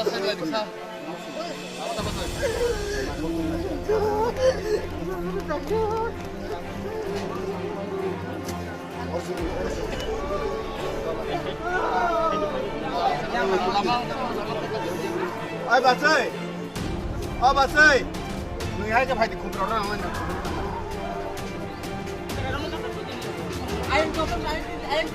Ơi bà ơi, bà ơi, người hai cái phải thì cùng rõ ràng Em